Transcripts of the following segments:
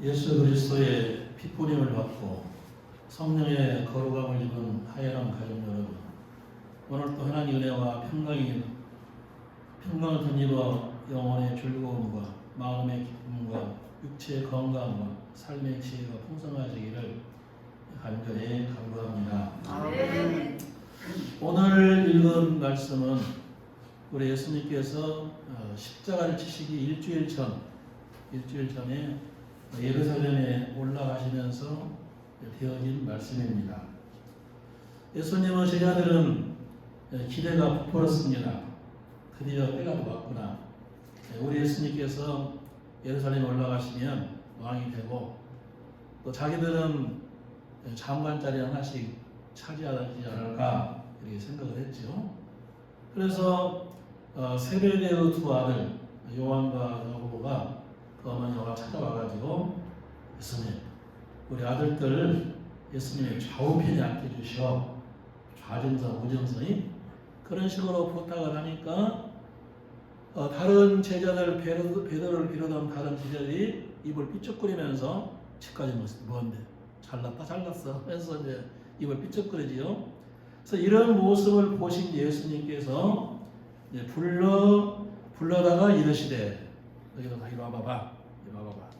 예수 그리스도의 핏부림을 받고 성령의 거룩함을 입은 하예람 가족 여러분, 오늘 또 하나님 은혜와 평강을 덧입어 영혼의 즐거움과 마음의 기쁨과 육체의 건강과 삶의 지혜가 풍성하시기를 간절히 간구합니다. 아멘. 오늘 읽은 말씀은 우리 예수님께서 십자가를 치시기 일주일 전에 예루살렘에 올라가시면서 되어진 말씀입니다. 예수님은 제자들은 기대가 부풀었습니다. 드디어 때가 왔구나. 우리 예수님께서 예루살렘에 올라가시면 왕이 되고 또 자기들은 장관 자리 하나씩 차지하지 않을까 이렇게 생각을 했죠. 그래서 세베대의 두 아들 요한과 야고보가 그 어머니와 찾아와가지고 예수님, 우리 아들들 예수님의 좌우편에 앉혀주시오. 좌정성, 우정성이 그런 식으로 부탁을 하니까 다른 제자들 베드로를 비롯한 다른 제자들이 입을 삐쩍거리면서 집까지 뭔데 잘났어 해서 이제 입을 삐쩍거리지요. 그래서 이런 모습을 보신 예수님께서 이제 불러다가 이르시되 여기서 다 이리 와봐봐.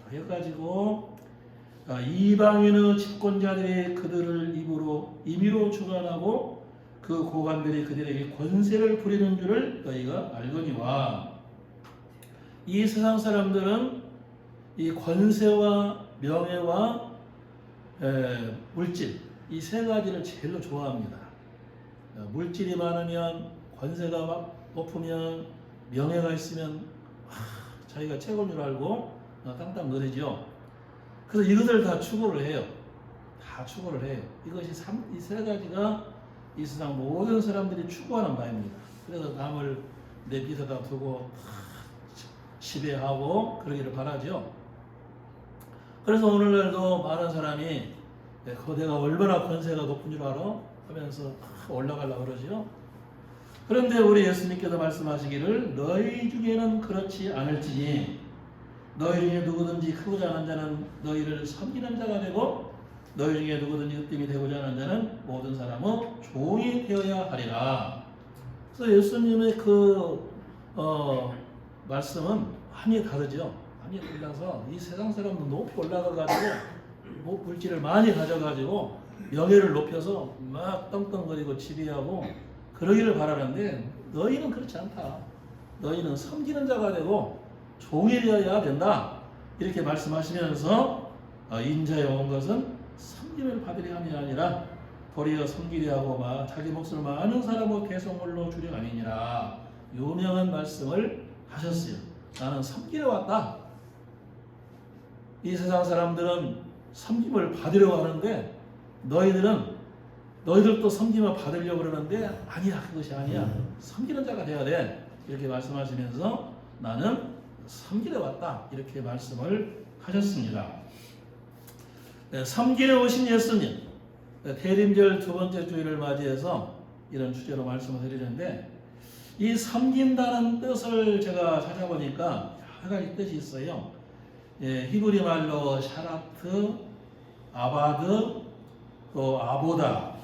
해가지고 이방인의 집권자들이 그들을 입으로 임의로 주관하고 그 고관들이 그들에게 권세를 부리는 줄을 너희가 알거니와. 이 세상 사람들은 이 권세와 명예와 물질 이 세 가지를 제일로 좋아합니다. 물질이 많으면 권세가 높으면 명예가 있으면 자기가 최고인 줄 알고 땅땅 거리죠. 그래서 이것을 다 추구를 해요. 이것이 이 세 가지가 이 세상 모든 사람들이 추구하는 바입니다. 그래서 남을 내 밑에다 두고 지배하고 그러기를 바라죠. 그래서 오늘날도 많은 사람이 내가 얼마나 권세가 높은 줄 알아? 하면서 올라가려고 그러죠. 그런데 우리 예수님께서 말씀하시기를 너희 중에는 그렇지 않을지니 너희 중에 누구든지 크고자 하는 자는 너희를 섬기는 자가 되고 너희 중에 누구든지 으뜸이 되고자 하는 자는 모든 사람은 종이 되어야 하리라. 그래서 예수님의 말씀은 많이 다르죠. 많이 달라서 이 세상 사람도 높이 올라가가지고 물질을 많이 가져가지고 명예를 높여서 막 떵떵거리고 지배하고 그러기를 바라는데 너희는 그렇지 않다. 너희는 섬기는 자가 되고 종이 되어야 된다. 이렇게 말씀하시면서 인자에 온 것은 섬김을 받으려 함이 아니라 도리어 섬기려 하고 자기 몫을 많은 사람의 대성물로 주려 함이니라. 유명한 말씀을 하셨어요. 나는 섬기려 왔다. 이 세상 사람들은 섬김을 받으려고 하는데 너희들도 섬김을 받으려고 그러는데 아니야, 그것이 아니야. 섬기는 자가 되어야 돼. 이렇게 말씀하시면서 나는 섬기러 왔다. 이렇게 말씀을 하셨습니다. 섬기러 오신 예수님, 대림절 두 번째 주일을 맞이해서 이런 주제로 말씀을 드리는데 이 섬긴다는 뜻을 제가 찾아보니까 여러 가지 뜻이 있어요. 히브리 말로 샤라트, 아바드, 또 아보다,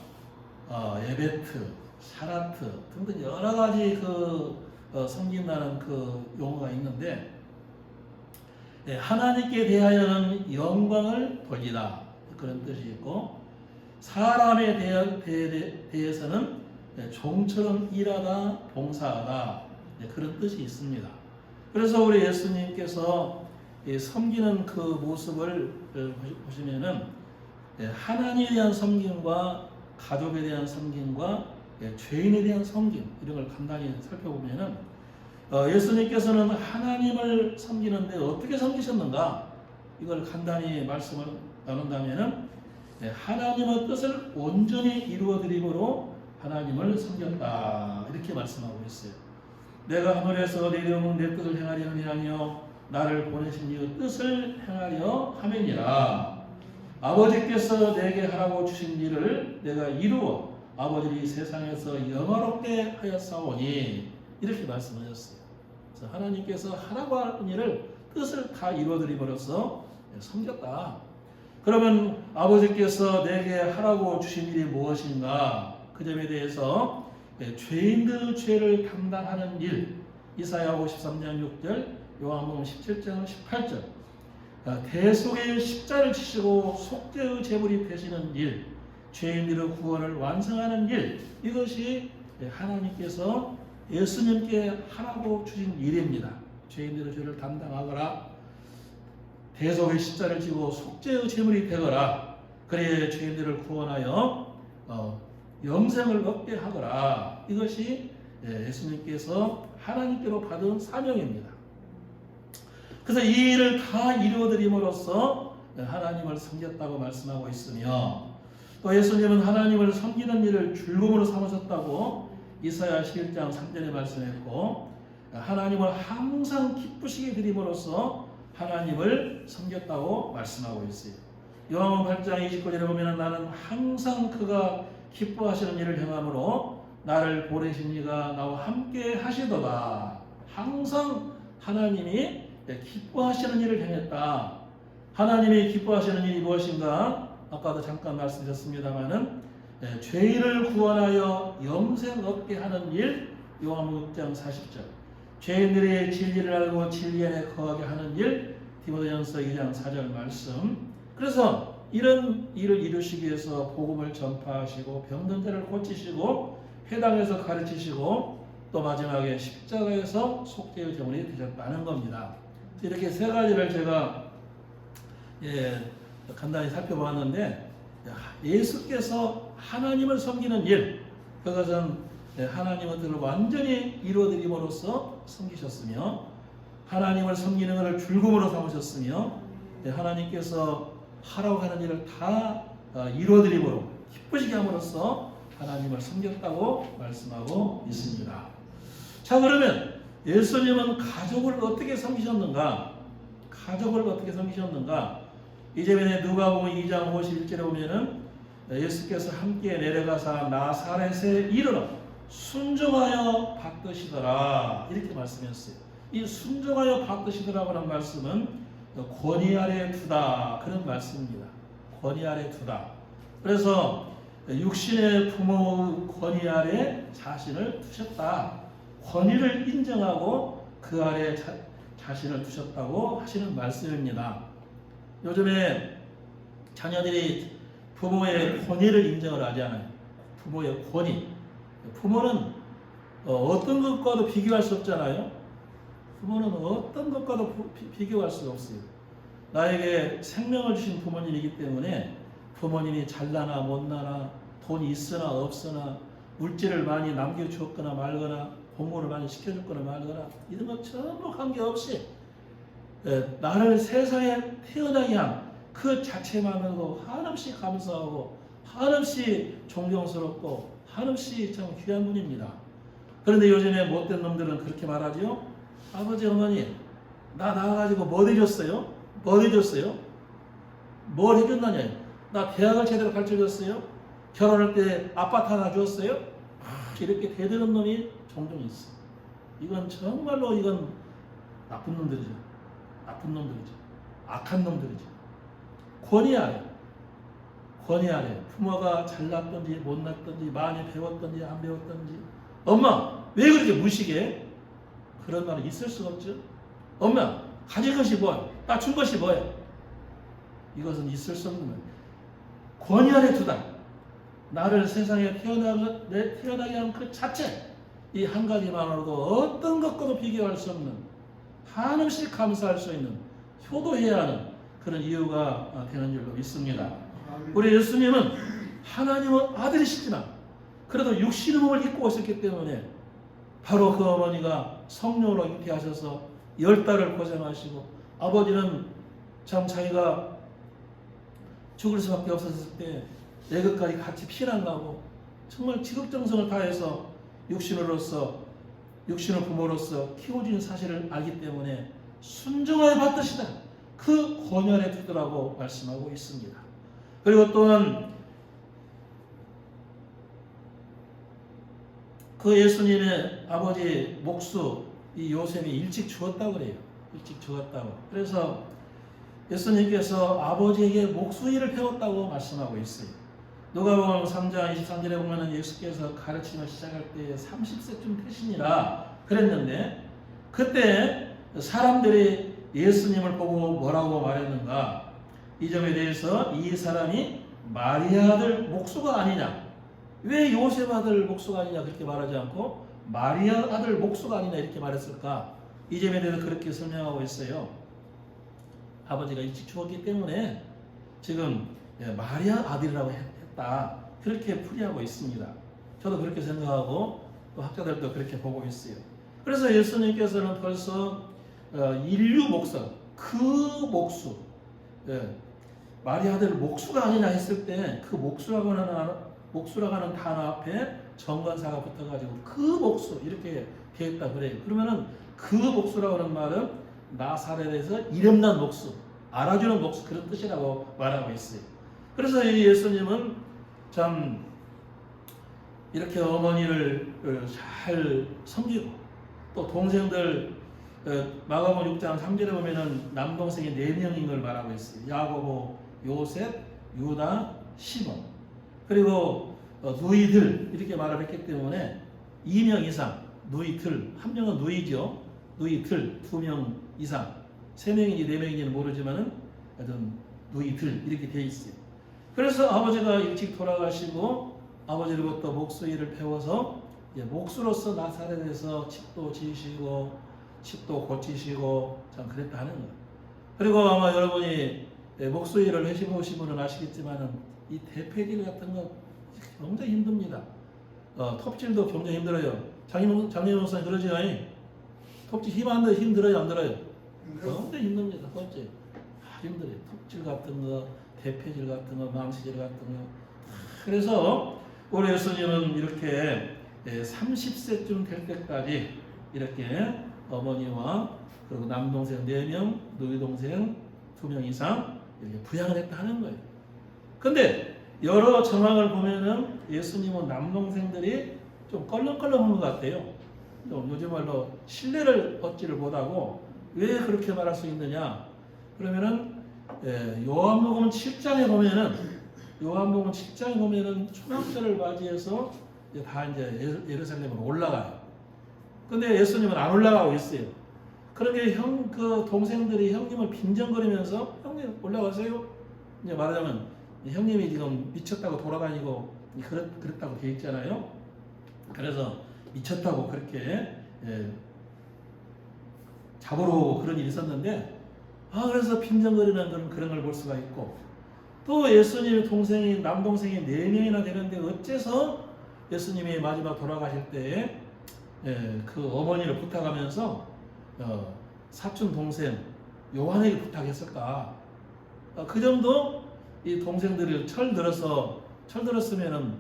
에베트, 샤라트 등등 여러 가지 섬긴다는 용어가 있는데 하나님께 대하여는 영광을 돌리다 그런 뜻이 있고 사람에 대해서는 종처럼 일하다, 봉사하다 그런 뜻이 있습니다. 그래서 우리 예수님께서 섬기는 그 모습을 보시면은 하나님에 대한 섬김과 가족에 대한 섬김과 죄인에 대한 섬김 이런 걸 간단히 살펴보면은 예수님께서는 하나님을 섬기는데 어떻게 섬기셨는가 이걸 간단히 말씀을 나눈다면은 하나님의 뜻을 온전히 이루어드림으로 하나님을 섬겼다 이렇게 말씀하고 있어요. 내가 하늘에서 내려오는 내 뜻을 행하려 함이 아니요 나를 보내신 이의 뜻을 행하려 함이니라. 아버지께서 내게 하라고 주신 일을 내가 이루어 아버지를 세상에서 영화롭게 하였사오니 이렇게 말씀하셨어요. 그래서 하나님께서 하라고 하는 일을 뜻을 다 이루어드림으로써 섬겼다. 그러면 아버지께서 내게 하라고 주신 일이 무엇인가? 그 점에 대해서 죄인들의 죄를 담당하는 일, 이사야 53장 6절, 요한복음 17장 18절, 대속의 십자를 지시고 속죄의 제물이 되시는 일, 죄인들의 구원을 완성하는 일, 이것이 하나님께서 예수님께 하라고 주신 일입니다. 죄인들의 죄를 담당하거라, 대속의 십자를 지고 속죄의 제물이 되거라, 그래야 죄인들을 구원하여 영생을 얻게 하거라. 이것이 예수님께서 하나님께로 받은 사명입니다. 그래서 이 일을 다 이루어드림으로써 하나님을 섬겼다고 말씀하고 있으며, 또 예수님은 하나님을 섬기는 일을 즐거움으로 삼으셨다고 이사야 11장 3절에 말씀했고, 하나님을 항상 기쁘시게 드림으로써 하나님을 섬겼다고 말씀하고 있어요. 요한복음 8장 29절에 보면 나는 항상 그가 기뻐하시는 일을 행함으로 나를 보내신 이가 나와 함께 하시도다. 항상 하나님이 기뻐하시는 일을 행했다. 하나님이 기뻐하시는 일이 무엇인가? 아까도 잠깐 말씀드렸습니다마는 죄인을 구원하여 영생 얻게 하는 일, 요한복음 6장 40절. 죄인들이 진리를 알고 진리 안에 거하게 하는 일, 디모데전서 2장 4절 말씀. 그래서 이런 일을 이루시기 위해서 복음을 전파하시고 병든 자를 고치시고 회당에서 가르치시고 또 마지막에 십자가에서 속죄의 제물이 되셨다는 겁니다. 이렇게 세 가지를 제가 간단히 살펴보았는데, 예수께서 하나님을 섬기는 일, 그것은 하나님의 뜻을 완전히 이루어드림으로써 섬기셨으며, 하나님을 섬기는 것을 즐거움으로 삼으셨으며, 하나님께서 하라고 하는 일을 다 이루어드림으로 기쁘시게 함으로써 하나님을 섬겼다고 말씀하고 있습니다. 자, 그러면 예수님은 가족을 어떻게 섬기셨는가? 가족을 어떻게 섬기셨는가? 이제면에 누가복음 2장 51절에 보면은 예수께서 함께 내려가사 나사렛에 이르러 순종하여 받드시더라, 이렇게 말씀했어요. 이 순종하여 받드시더라고는 말씀은 권위 아래 두다, 그런 말씀입니다. 권위 아래 두다. 그래서 육신의 부모의 권위 아래 자신을 두셨다. 권위를 인정하고 그 아래 자신을 두셨다고 하시는 말씀입니다. 요즘에 자녀들이 부모의 권위를 인정을 하지 않아요. 부모의 권위. 부모는 어떤 것과도 비교할 수 없잖아요. 부모는 어떤 것과도 비교할 수가 없어요. 나에게 생명을 주신 부모님이기 때문에 부모님이 잘나나 못나나 돈이 있으나 없으나 물질을 많이 남겨주었거나 말거나 공부를 많이 시켜줬거나 말거나 이런 것 전부 관계없이 나를 세상에 태어나게 한 그 자체만으로도 한없이 감사하고 한없이 존경스럽고 한없이 참 귀한 분입니다. 그런데 요즘에 못된 놈들은 그렇게 말하죠. 아버지 어머니 나 나와가지고 뭐 해줬어요? 뭐 해줬어요? 뭘 해줬느냐? 나 대학을 제대로 가르쳐줬어요? 결혼할 때 아파트 하나 주었어요? 이렇게 대드는 놈이 종종 있어. 이건 정말로 이건 나쁜 놈들이죠. 나쁜 놈들이죠. 악한 놈들이죠. 권위 아래 부모가 잘났든지 못났든지 많이 배웠든지 안 배웠든지, 엄마 왜 그렇게 무식해? 그런 말은 있을 수가 없죠. 엄마 가진 것이 뭐야? 나 준 것이 뭐야? 이것은 있을 수 없는 거예요. 권위 아래 두다. 나를 세상에 태어나게 한 그 자체, 이 한 가지만으로도 어떤 것과도 비교할 수 없는, 한없이 감사할 수 있는, 효도해야 하는 그런 이유가 되는 줄로 믿습니다. 우리 예수님은 하나님의 아들이시지만 그래도 육신의 몸을 입고 오셨기 때문에 바로 그 어머니가 성령으로 잉태하셔서 10달을 고생하시고, 아버지는 참 자기가 죽을 수밖에 없었을 때 애국까지 같이 피난 가고 정말 지극정성을 다해서 육신의 부모로서 키워준 사실을 알기 때문에 순종하여 받으시다, 그 권위 아래 두더라고 말씀하고 있습니다. 그리고 또한 그 예수님의 아버지 목수 이 요셉이 일찍 죽었다고 그래요. 일찍 죽었다고. 그래서 예수님께서 아버지에게 목수일을 배웠다고 말씀하고 있어요. 누가복음 3장 23절에 보면 예수께서 가르침을 시작할 때 30세쯤 되시니라 그랬는데, 그때 사람들이 예수님을 보고 뭐라고 말했는가? 이 점에 대해서 이 사람이 마리아 아들 목수가 아니냐, 왜 요셉 아들 목수가 아니냐 그렇게 말하지 않고 마리아 아들 목수가 아니냐 이렇게 말했을까? 이 점에 대해서 그렇게 설명하고 있어요. 아버지가 일찍 죽었기 때문에 지금 마리아 아들이라고 했다, 그렇게 풀이하고 있습니다. 저도 그렇게 생각하고 또 학자들도 그렇게 보고 있어요. 그래서 예수님께서는 벌써 인류 목사, 그 목수, 마리아 아들 목수가 아니냐 했을 때 그 목수라고 하는 단어 앞에 정관사가 붙어가지고 그 목수 이렇게 되었다 그래요. 그러면은 그 목수라고 하는 말은 나사렛에서 이름난 목수, 알아주는 목수, 그런 뜻이라고 말하고 있어요. 그래서 이 예수님은 참 이렇게 어머니를 잘 섬기고, 또 동생들 마가복음 6장 3절에 보면은 남동생이 4명인 걸 말하고 있어요. 야고보, 요셉, 유다, 시몬, 그리고 누이들 이렇게 말을 했기 때문에 2명 이상, 누이들, 한 명은 누이죠. 누이들 2명 이상, 3명인지 4명인지는 모르지만은 하여튼 누이들 이렇게 되어 있어요. 그래서 아버지가 일찍 돌아가시고 아버지로부터 목수일을 배워서 목수로서 나사렛에서 집도 지으시고 집도 고치시고 참 그랬다 하는 거예요. 그리고 아마 여러분이 목수일을 해보신 분은 아시겠지만은 이 대패질 같은 거 굉장히 힘듭니다. 톱질도 굉장히 힘들어요. 장님 목사님 그러죠? 톱질 힘들어요, 안 들어요? 굉장히 힘듭니다. 톱질 힘들어요. 톱질 같은 거, 대패질 같은 거, 망치질 같은 거. 그래서 우리 예수님은 이렇게 30세쯤 될 때까지 이렇게 어머니와 그리고 남동생 4명, 누이동생 2명 이상 이렇게 부양을 했다 하는 거예요. 근데 여러 정황을 보면은 예수님은 남동생들이 좀 껄렁껄렁한 것 같아요. 좀 요즘 말로 신뢰를 얻지를 못하고, 왜 그렇게 말할 수 있느냐? 그러면은 요한복음 7장에 보면은 초막절을 맞이해서 다 이제 예루살렘으로 올라가요. 근데 예수님은 안 올라가고 있어요. 그러게 그 동생들이 형님을 빈정거리면서 형님 올라가세요. 이제 말하자면 형님이 지금 미쳤다고 돌아다니고 그랬다고 되어 있잖아요. 그래서 미쳤다고 그렇게 잡으러 오고 그런 일이 있었는데, 그래서 빈정거리는 그런 걸 볼 수가 있고, 또 예수님의 남동생이 4명이나 되는데 어째서 예수님이 마지막 돌아가실 때에 그 어머니를 부탁하면서 사촌 동생 요한에게 부탁했을까? 그 정도 이 동생들을 철들었으면은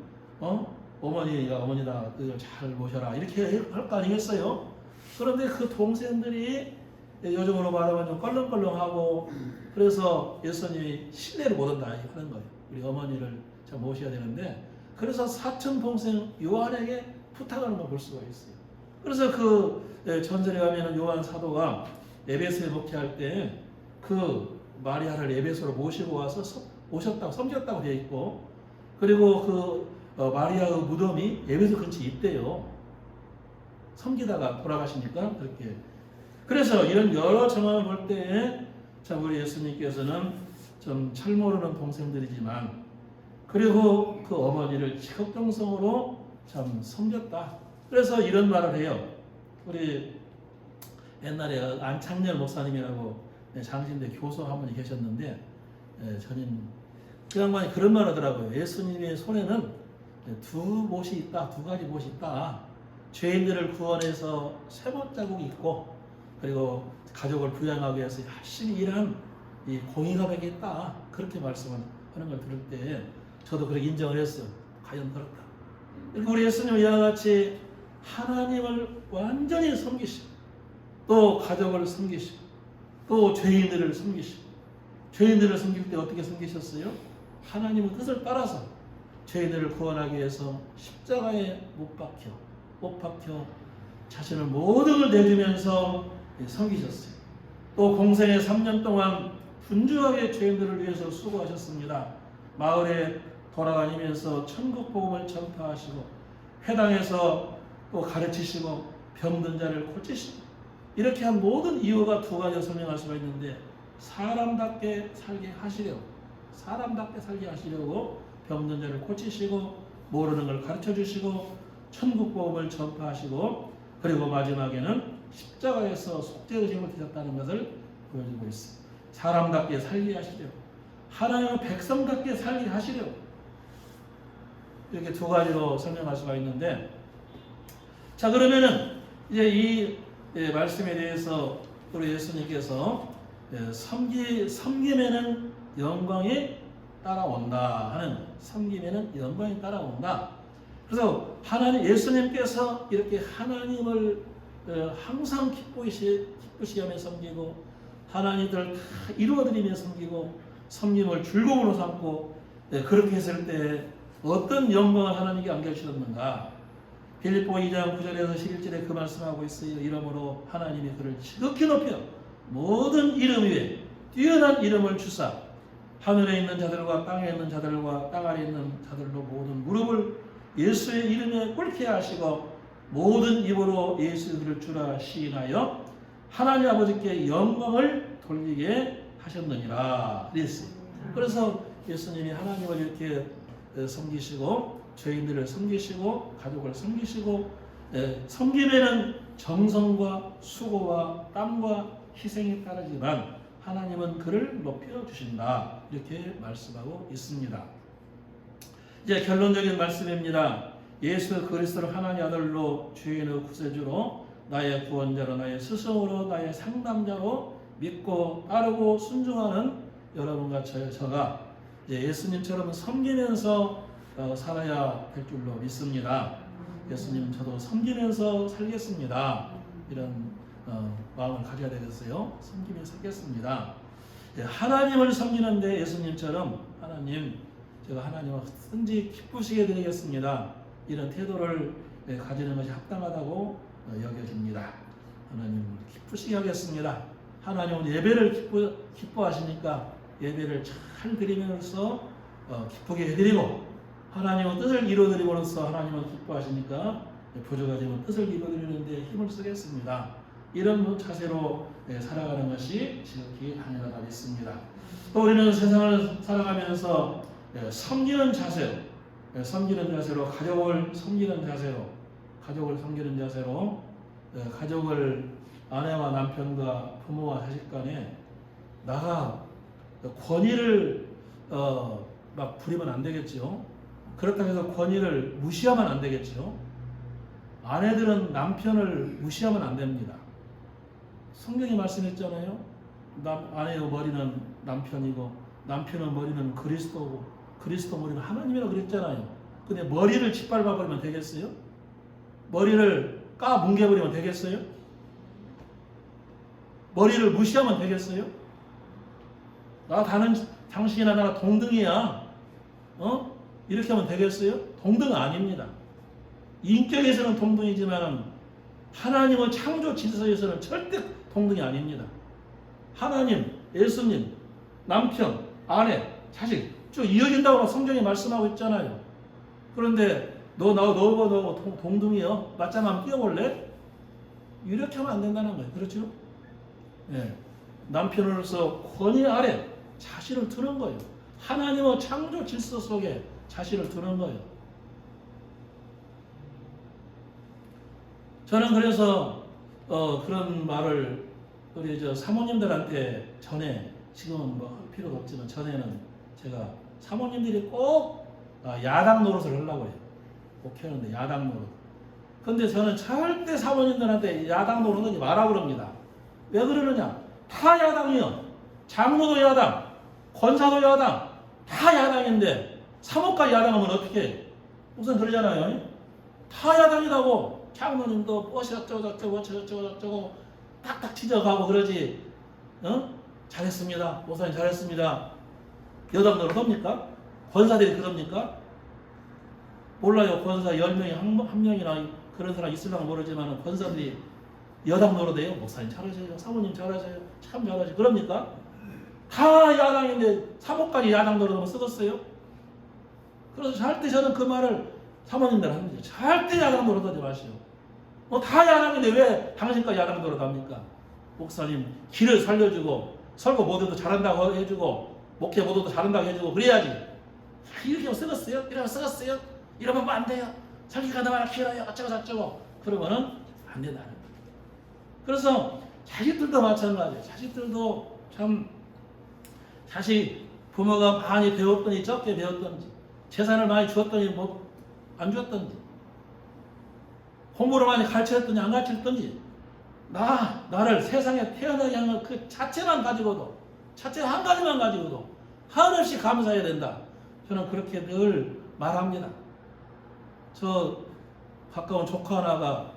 어머니가 어머니다 잘 모셔라 이렇게 할 거 아니겠어요? 그런데 그 동생들이 요즘으로 말하면 좀 껄렁껄렁하고, 그래서 예수님이 신뢰를 못한다 하는 거예요. 우리 어머니를 참 모셔야 되는데, 그래서 사촌 동생 요한에게 부탁하는 걸 볼 수가 있어요. 그래서 그 전설에 가면은 요한 사도가 에베소에 목회할 때 그 마리아를 에베소로 모시고 와서 오셨다고 섬겼다고 되어 있고, 그리고 그 마리아의 무덤이 에베소 근처에 있대요. 섬기다가 돌아가시니까 그렇게. 그래서 이런 여러 정황을 볼 때에 참 우리 예수님께서는 좀 철모르는 동생들이지만, 그리고 그 어머니를 지극정성으로 참 섬겼다. 그래서 이런 말을 해요. 우리 옛날에 안창렬 목사님이라고 장신대 교수 한 분이 계셨는데, 전임 그 양반이 그런 말 하더라고요. 예수님의 손에는 두 가지 못이 있다. 죄인들을 구원해서 쇠못자국이 있고, 그리고 가족을 부양하기 위해서 열심히 일한 이 공의가백이 있다. 그렇게 말씀을 하는 걸 들을 때 저도 그렇게 인정을 했어요. 과연 그렇다. 그리고 우리 예수님은 이와 같이 하나님을 완전히 섬기시고, 또 가족을 섬기시고, 또 죄인들을 섬기시고, 죄인들을 섬길 때 어떻게 섬기셨어요? 하나님의 뜻을 따라서 죄인들을 구원하기 위해서 십자가에 못 박혀 자신을 모든 걸 내주면서 섬기셨어요. 또 공생의 3년 동안 분주하게 죄인들을 위해서 수고하셨습니다. 마을에 돌아다니면서 천국 복음을 전파하시고 회당에서 또 가르치시고 병든 자를 고치시고 이렇게 한 모든 이유가 두 가지로 설명할 수가 있는데 사람답게 살게 하시려고 병든 자를 고치시고 모르는 걸 가르쳐 주시고 천국 복음을 전파하시고 그리고 마지막에는 십자가에서 속죄의식을 드렸다는 것을 보여주고 있습니다. 사람답게 살게 하시려고 하나님의 백성답게 살게 하시려고 이렇게 두 가지로 설명할 수가 있는데 자 그러면은 이제 이 말씀에 대해서 우리 예수님께서 섬김에는 영광이 따라온다 하는 섬김에는 영광이 따라온다. 그래서 하나님 예수님께서 이렇게 하나님을 항상 기쁘시하며 섬기고 하나님들 다 이루어드리며 섬기고 섬김을 즐거움으로 삼고 그렇게 했을 때 어떤 영광을 하나님께 안겨주셨는가. 빌립보 2장 9절에서 11절에 그 말씀하고 있어요. 이러므로 하나님이 그를 지극히 높여 모든 이름 위에 뛰어난 이름을 주사 하늘에 있는 자들과 땅에 있는 자들과 땅 아래에 있는 자들로 모든 무릎을 예수의 이름에 꿇게 하시고 모든 입으로 예수 그를 주라 시인하여 하나님 아버지께 영광을 돌리게 하셨느니라 그랬어요. 그래서 예수님이 하나님을 이렇게 섬기시고 죄인들을 섬기시고 가족을 섬기시고 섬김에는 정성과 수고와 땀과 희생이 따르지만 하나님은 그를 높여주신다 이렇게 말씀하고 있습니다. 이제 결론적인 말씀입니다. 예수 그리스도를 하나님 아들로 죄인의 구세주로 나의 구원자로 나의 스승으로 나의 상담자로 믿고 따르고 순종하는 여러분과 저가 이제 예수님처럼 섬기면서 살아야 될 줄로 믿습니다. 예수님 저도 섬기면서 살겠습니다. 이런 마음을 가져야 되겠어요. 섬기면서 살겠습니다. 하나님을 섬기는데 예수님처럼 하나님 제가 하나님을 언제든지 기쁘시게 드리겠습니다. 이런 태도를 가지는 것이 합당하다고 여겨집니다. 하나님 기쁘시게 하겠습니다. 하나님은 예배를 기뻐하시니까 예배를 잘 드리면서 기쁘게 해드리고 하나님은 뜻을 이루어드림으로써 하나님은 기뻐하시니까 부족하 되면 뜻을 이루어드리는데 힘을 쓰겠습니다. 이런 자세로 살아가는 것이 지극히 당연하다 믿습니다. 또 우리는 세상을 살아가면서 섬기는 자세로 가족을 섬기는 자세로 가족을 아내와 남편과 부모와 자식 간에 나가 권위를 막 부리면 안 되겠죠. 그렇다고 해서 권위를 무시하면 안 되겠죠. 아내들은 남편을 무시하면 안 됩니다. 성경이 말씀했잖아요. 아내의 머리는 남편이고 남편의 머리는 그리스도고 그리스도 머리는 하나님이라고 그랬잖아요. 근데 머리를 짓밟아버리면 되겠어요? 머리를 까뭉개버리면 되겠어요? 머리를 무시하면 되겠어요? 당신이나 나가 동등이야. 이렇게 하면 되겠어요? 동등 아닙니다. 인격에서는 동등이지만 하나님의 창조 질서에서는 절대 동등이 아닙니다. 하나님, 예수님, 남편, 아내, 자식 쭉 이어진다고 성경이 말씀하고 있잖아요. 그런데 너하고 동등이요? 맞짱하면 뛰어볼래? 이렇게 하면 안 된다는 거예요. 그렇죠? 네. 남편으로서 권위 아래 자신을 두는 거예요. 하나님의 창조 질서 속에 자신을 두는 거예요. 저는 그래서 그런 말을 우리 사모님들한테 전에 지금은 뭐 할 필요가 없지만 전에는 제가 사모님들이 꼭 야당 노릇을 하려고 해요. 꼭 하는데 야당 노릇. 근데 저는 절대 사모님들한테 야당 노릇 하지 마라 그럽니다. 왜 그러느냐? 다 야당이요. 장로도 야당, 권사도 야당, 다 야당인데 사모까지 야당하면 어떻게 해? 우선 그러잖아요. 다 야당이라고. 장로님도 어쩌고 딱딱 치져가고 그러지. 잘했습니다. 목사님 잘했습니다. 여당 노릇 합니까? 권사들이 그럽니까? 몰라요. 권사 10명이 한 명이나 그런 사람 있으려면 모르지만 권사들이 여당 노릇해요. 목사님 잘하세요. 사모님 잘하세요. 참 잘하세요. 그럽니까? 다 야당인데 사모까지 야당 노릇하면 쓰겠어요? 그래서 절대 저는 그 말을 사모님들 합니다. 절대 야당 노릇하지 마시오. 뭐 다 야당인데 왜 당신까지 야당 노릇합니까? 목사님 길을 살려주고 설교 모두도 잘한다고 해주고 목회 모두도 잘한다고 해주고 그래야지. 이렇게 하면 쓰겠어요? 이러면 쓰겠어요? 이러면 뭐 안 돼요? 설교가 너무나 길어요. 어쩌고 저쩌고 그러면은 안 된다는 거예요. 그래서 자식들도 마찬가지예요. 자식들도 참 자식 부모가 많이 배웠더니 적게 배웠던지 재산을 많이 주었더니 뭐 안 주었던지 공부를 많이 가르쳤더니 안 가르쳤던지 나를 세상에 태어나게 하는 그 자체만 가지고도 자체 한 가지만 가지고도 한없이 감사해야 된다. 저는 그렇게 늘 말합니다. 저 가까운 조카 하나가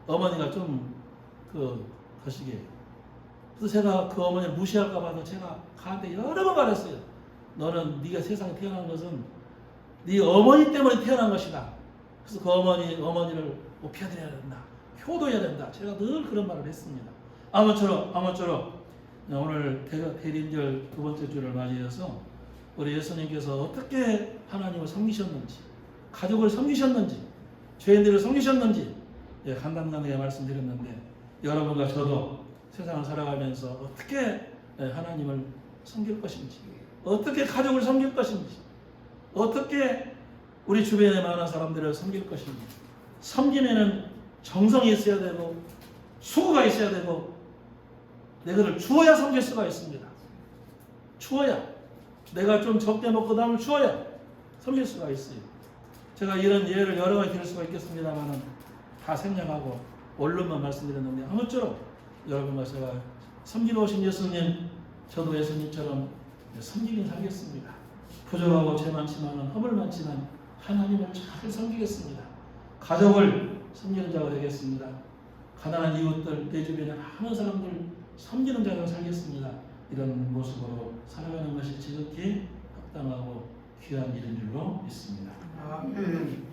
어머니가 좀 거시기해요. 그래서 제가 그 어머니를 무시할까 봐서 제가 가한테 여러 번 말했어요. 너는 네가 세상에 태어난 것은 네 어머니 때문에 태어난 것이다. 그래서 그 어머니를 높여드려야 된다. 효도해야 된다. 제가 늘 그런 말을 했습니다. 아무쪼록 오늘 대림절 두 번째 주를 맞이해서 우리 예수님께서 어떻게 하나님을 섬기셨는지 가족을 섬기셨는지 죄인들을 섬기셨는지 간단하게 말씀드렸는데 여러분과 저도 세상을 살아가면서 어떻게 하나님을 섬길 것인지 어떻게 가족을 섬길 것인지 어떻게 우리 주변에 많은 사람들을 섬길 것인지 섬김에는 정성이 있어야 되고 수고가 있어야 되고 내가를 주어야 섬길 수가 있습니다. 주어야 내가 좀 적게 먹고 남을 주어야 섬길 수가 있어요. 제가 이런 예를 여러 가지 드릴 수가 있겠습니다만 다 생략하고 원론만 말씀드렸는데 아무쪼록 여러분과 제가 섬기러 오신 예수님 저도 예수님처럼 섬기긴 살겠습니다. 부족하고 죄 많지만 허물 많지만 하나님을 잘 섬기겠습니다. 가족을 섬기는 자가 되겠습니다. 가난한 이웃들 내 주변에 많은 사람들 섬기는 자가 살겠습니다. 이런 모습으로 살아가는 것이 지극히 합당하고 귀한 일인 줄로 믿습니다. 아멘.